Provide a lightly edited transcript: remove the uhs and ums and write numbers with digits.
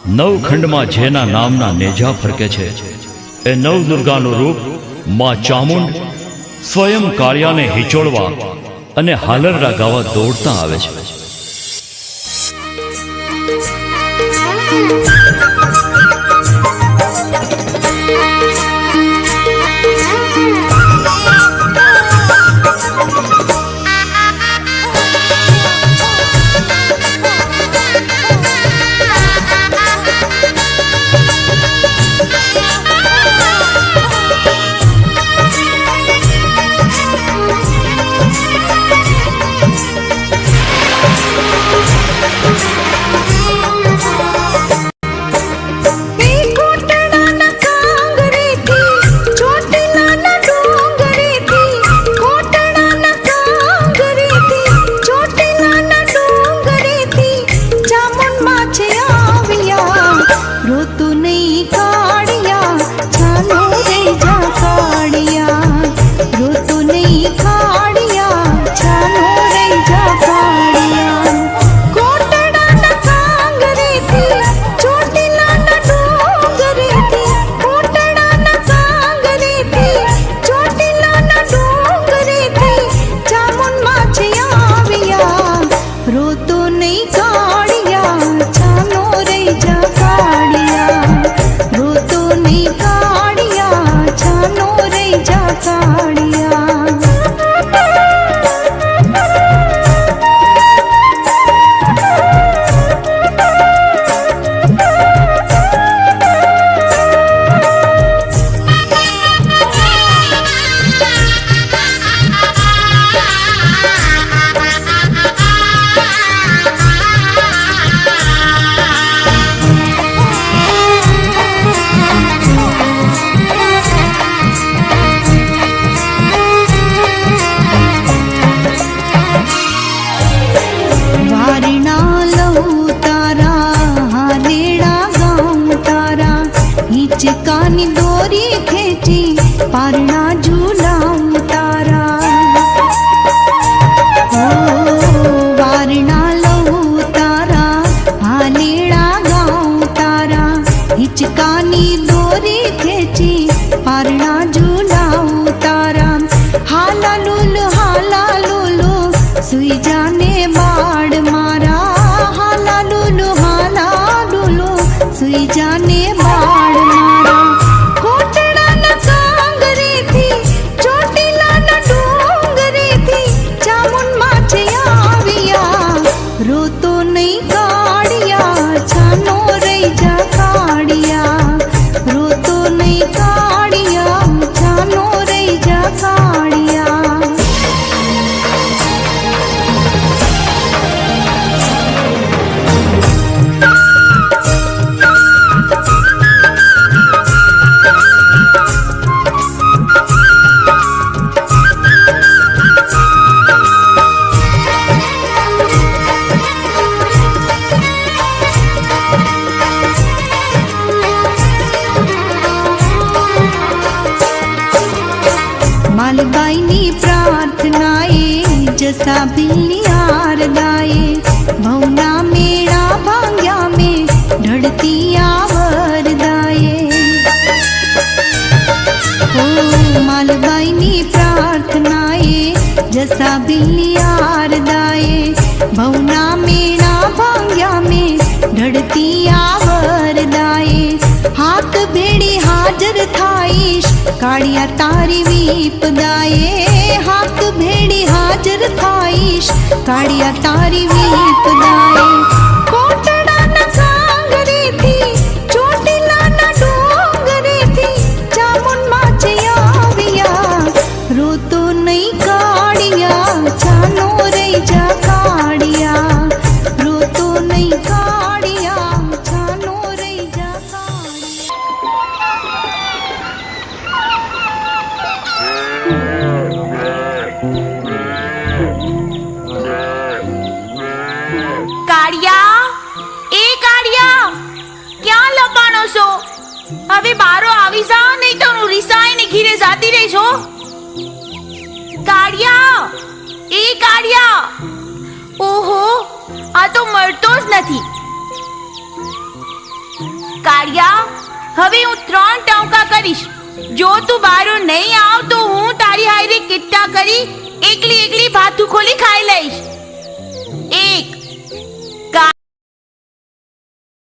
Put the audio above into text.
નવખંડમાં જેના નામના નેજા ફરકે છે એ નવદુર્ગાનું રૂપ માં ચામુંડ સ્વયં કાળિયાને હિચોળવા અને હાલરડા ગાવા દોડતા આવે છે. काड़िया तारी वीप दाए हाथ भेड़ी हाजर थाईश काड़िया तारी वीप दाए कोटड़ा न सांगरे थी चोटिला न डोंगरे थी चामुन माचे आविया रो तो नहीं काड़िया चानो रे जा काड़िया रो तो नहीं काड़िया चानो रे जा હવે બારો આવી જા, નહીં તો હું રિસાઈ ને ઘીરે જાતી રહી છો. કાળિયા, એ કાળિયા, ઓહો, આ તો મળતો જ નથી. કાળિયા, હવે હું 3 ટંકા કરીશ. જો તું બારો નહીં આવ તો હું તારી હારે કિટ્ટા કરી એકલી ભાથું ખોલી ખાઈ લઈશ.